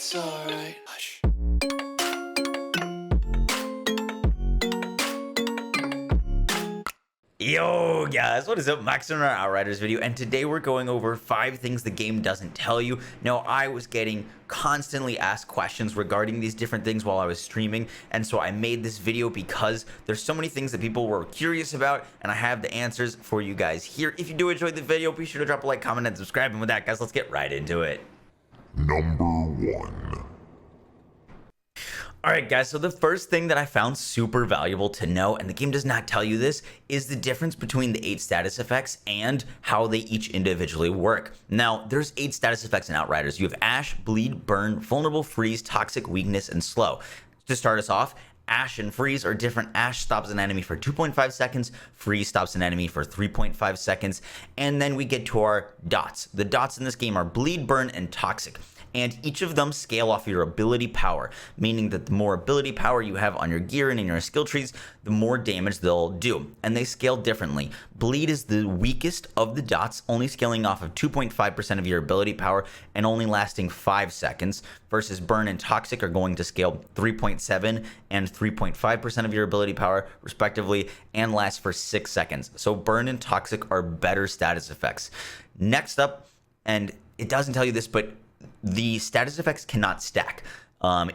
It's alright. Hush. Yo guys, what is up? Max in our Outriders video, and today we're going over 5 things the game doesn't tell you. Now, I was getting constantly asked questions regarding these different things while I was streaming, and so I made this video because there's so many things that people were curious about, and I have the answers for you guys here. If you do enjoy the video, be sure to drop a like, comment, and subscribe. And with that, guys, let's get right into it. Number 1. Alright guys, so the first thing that I found super valuable to know, and the game does not tell you this, is the difference between the 8 status effects and how they each individually work. Now, there's 8 status effects in Outriders. You have Ash, Bleed, Burn, Vulnerable, Freeze, Toxic, Weakness, and Slow. To start us off, Ash and Freeze are different. Ash stops an enemy for 2.5 seconds, Freeze stops an enemy for 3.5 seconds, and then we get to our dots. The dots in this game are Bleed, Burn, and Toxic. And each of them scale off your ability power, meaning that the more ability power you have on your gear and in your skill trees, the more damage they'll do. And they scale differently. Bleed is the weakest of the dots, only scaling off of 2.5% of your ability power and only lasting 5 seconds, versus Burn and Toxic are going to scale 3.7 and 3.5% of your ability power, respectively, and last for 6 seconds. So Burn and Toxic are better status effects. Next up, and it doesn't tell you this, but the status effects cannot stack.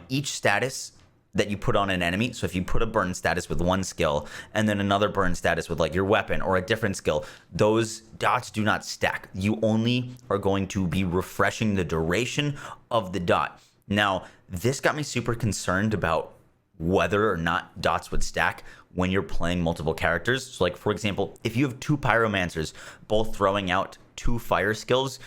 Each status that you put on an enemy, so if you put a burn status with one skill and then another burn status with like your weapon or a different skill, those dots do not stack. You only are going to be refreshing the duration of the dot. Now, this got me super concerned about whether or not dots would stack when you're playing multiple characters. So like, for example, if you have 2 pyromancers both throwing out 2 fire skills,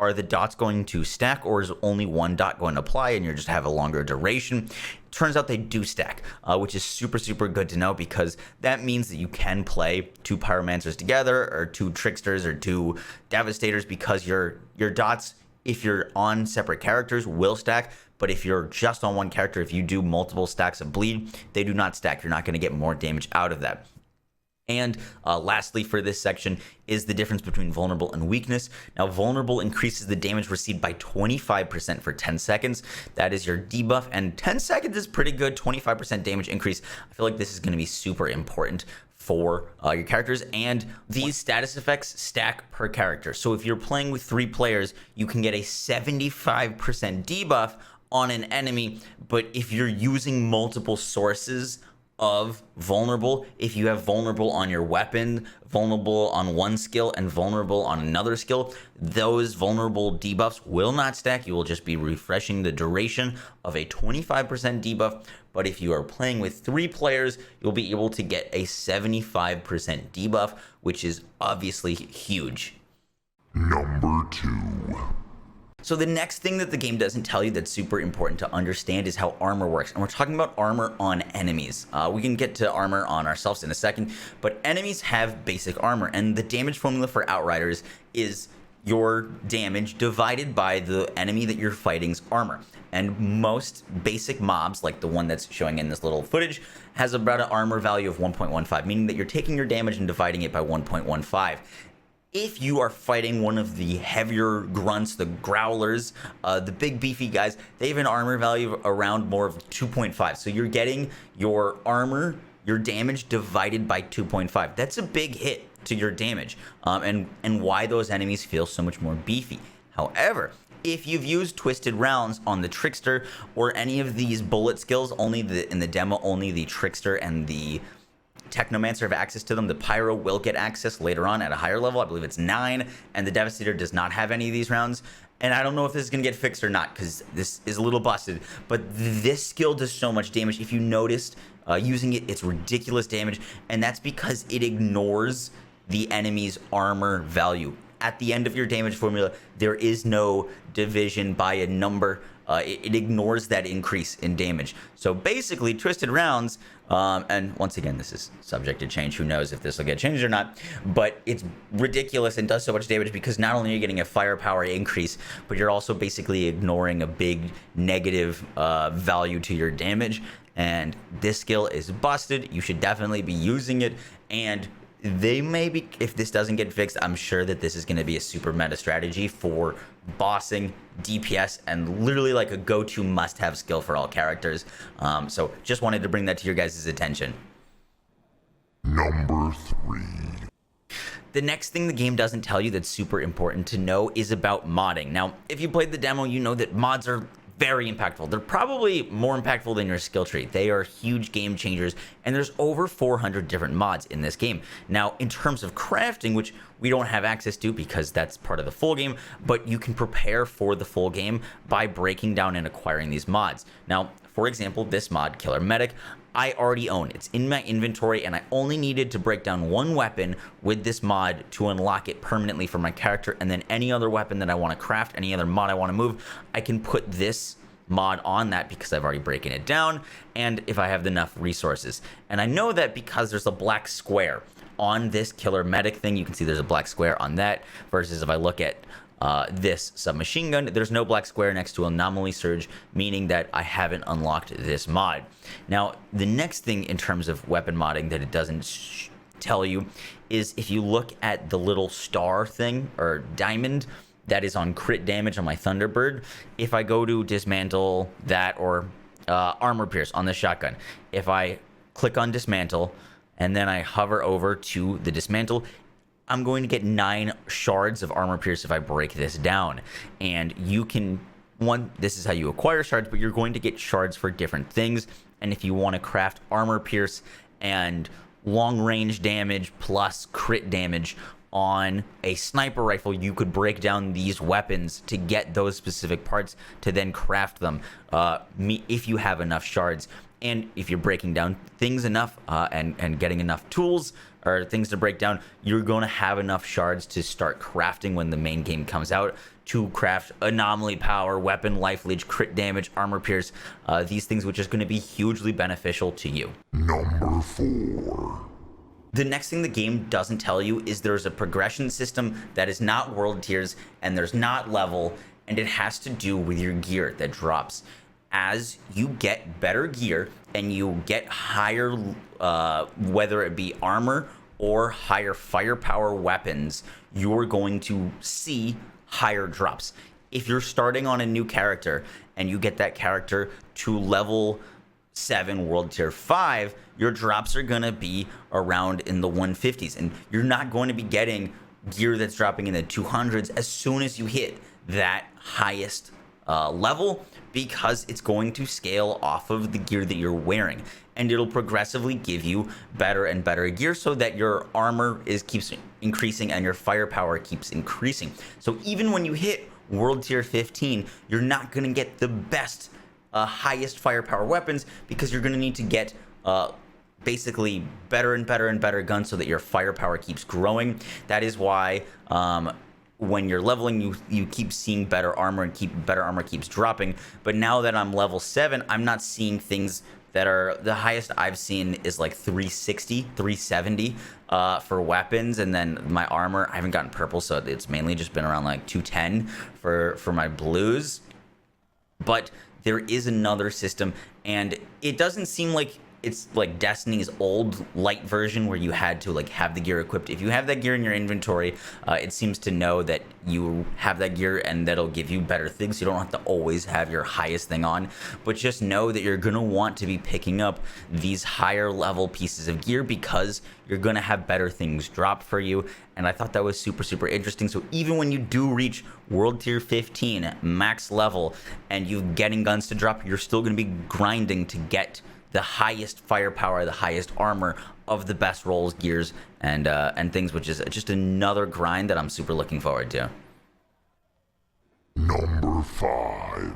are the dots going to stack, or is only one dot going to apply and you just have a longer duration? Turns out they do stack, which is super good to know, because that means that you can play 2 pyromancers together, or 2 tricksters, or 2 devastators, because your dots, if you're on separate characters, will stack. But if you're just on one character, if you do multiple stacks of bleed, they do not stack. You're not going to get more damage out of that. And lastly for this section is the difference between vulnerable and weakness. Now, vulnerable increases the damage received by 25% for 10 seconds. That is your debuff, and 10 seconds is pretty good. 25% damage increase. I feel like this is going to be super important for your characters, and these status effects stack per character. So if you're playing with 3 players, you can get a 75% debuff on an enemy, but if you're using multiple sources of vulnerable, if you have vulnerable on your weapon, vulnerable on one skill, and vulnerable on another skill, those vulnerable debuffs will not stack. You will just be refreshing the duration of a 25% debuff. But if you are playing with 3 players, you'll be able to get a 75% debuff, which is obviously huge. Number 2. So the next thing that the game doesn't tell you that's super important to understand is how armor works. And we're talking about armor on enemies. We can get to armor on ourselves in a second, but enemies have basic armor, and the damage formula for Outriders is your damage divided by the enemy that you're fighting's armor. And most basic mobs, like the one that's showing in this little footage, has about an armor value of 1.15, meaning that you're taking your damage and dividing it by 1.15. If you are fighting one of the heavier grunts, the growlers, the big beefy guys, they have an armor value of around more of 2.5. So you're getting your armor, your damage divided by 2.5. That's a big hit to your damage, and why those enemies feel so much more beefy. However, if you've used twisted rounds on the trickster or any of these bullet skills, in the demo, only the trickster and the Technomancer have access to them. The Pyro will get access later on at a higher level. I believe it's 9, and the Devastator does not have any of these rounds. And I don't know if this is going to get fixed or not, because this is a little busted. But this skill does so much damage. If you noticed, using it, it's ridiculous damage. And that's because it ignores the enemy's armor value. At the end of your damage formula, there is no division by a number. It ignores that increase in damage. So basically, twisted rounds, and once again, this is subject to change. Who knows if this will get changed or not? But it's ridiculous and does so much damage, because not only are you getting a firepower increase, but you're also basically ignoring a big negative value to your damage. And this skill is busted. You should definitely be using it. And they may be, if this doesn't get fixed, I'm sure that this is going to be a super meta strategy for bossing, DPS, and literally like a go-to must-have skill for all characters. So just wanted to bring that to your guys' attention. Number 3. The next thing the game doesn't tell you that's super important to know is about modding. Now, if you played the demo, you know that mods are very impactful. They're probably more impactful than your skill tree. They are huge game changers, and there's over 400 different mods in this game. Now, in terms of crafting, which we don't have access to because that's part of the full game, but you can prepare for the full game by breaking down and acquiring these mods. Now, for example, this mod, Killer Medic, I already own. It's in my inventory, and I only needed to break down one weapon with this mod to unlock it permanently for my character, and then any other weapon that I want to craft, any other mod I want to move, I can put this mod on that because I've already broken it down, and if I have enough resources. And I know that because there's a black square on this Killer Medic thing. You can see there's a black square on that, versus if I look at this submachine gun, there's no black square next to Anomaly Surge, meaning that I haven't unlocked this mod. Now, the next thing in terms of weapon modding that it doesn't tell you is if you look at the little star thing or diamond that is on crit damage on my Thunderbird, if I go to dismantle that or armor pierce on the shotgun, if I click on dismantle and then I hover over to the dismantle, I'm going to get 9 shards of armor pierce if I break this down. And you can, this is how you acquire shards, but you're going to get shards for different things. And if you want to craft armor pierce and long range damage plus crit damage on a sniper rifle, you could break down these weapons to get those specific parts to then craft them if you have enough shards. And if you're breaking down things enough and getting enough tools or things to break down, you're going to have enough shards to start crafting when the main game comes out to craft anomaly power, weapon life leech, crit damage, armor pierce, these things, which is going to be hugely beneficial to you. Number 4. The next thing the game doesn't tell you is there's a progression system that is not world tiers and there's not level, and it has to do with your gear that drops. As you get better gear and you get higher, whether it be armor or higher firepower weapons, you're going to see higher drops. If you're starting on a new character and you get that character to level 7 world tier 5, your drops are going to be around in the 150s, and you're not going to be getting gear that's dropping in the 200s as soon as you hit that highest level, because it's going to scale off of the gear that you're wearing, and it'll progressively give you better and better gear so that your armor keeps increasing and your firepower keeps increasing. So even when you hit world tier 15, you're not going to get the best highest firepower weapons, because you're going to need to get basically better and better and better guns so that your firepower keeps growing. That is why when you're leveling, you keep seeing better armor, and better armor keeps dropping. But now that I'm level 7, I'm not seeing things that are, the highest I've seen is like 360, 370 for weapons, and then my armor, I haven't gotten purple, so it's mainly just been around like 210 for my blues. But there is another system, and it doesn't seem like it's like Destiny's old light version where you had to like have the gear equipped. If you have that gear in your inventory, it seems to know that you have that gear and that'll give you better things. You don't have to always have your highest thing on, but just know that you're gonna want to be picking up these higher level pieces of gear because you're gonna have better things drop for you. And I thought that was super, super interesting. So even when you do reach world tier 15 max level and you're getting guns to drop, you're still gonna be grinding to get the highest firepower, the highest armor of the best rolls, gears, and things, which is just another grind that I'm super looking forward to. Number 5.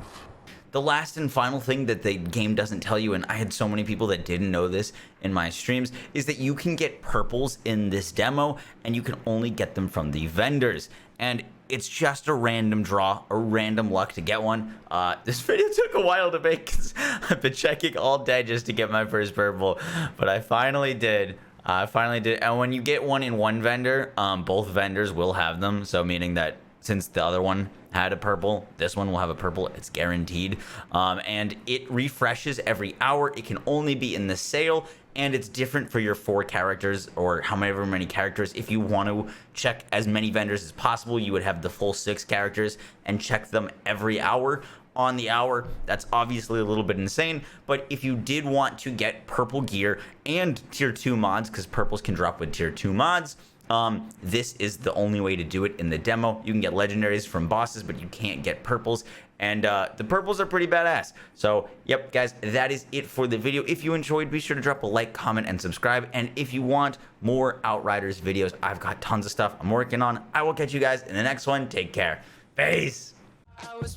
The last and final thing that the game doesn't tell you, and I had so many people that didn't know this in my streams, is that you can get purples in this demo, and you can only get them from the vendors. And it's just a random draw, a random luck to get one. This video took a while to make because I've been checking all day just to get my first purple, but I finally did. And when you get one in one vendor, both vendors will have them. So meaning that since the other one had a purple. This one will have a purple. It's guaranteed. And it refreshes every hour. It can only be in the sale, and it's different for your 4 characters or however many characters. If you want to check as many vendors as possible, you would have the full 6 characters and check them every hour. On the hour, that's obviously a little bit insane, but if you did want to get purple gear and tier 2 mods, because purples can drop with tier 2 mods, this is the only way to do it in the demo. You can get legendaries from bosses, but you can't get purples, and the purples are pretty badass. So yep, guys, that is it for the video. If you enjoyed, be sure to drop a like, comment, and subscribe. And if you want more Outriders videos, I've got tons of stuff I'm working on. I will catch you guys in the next one. Take care. Peace. I was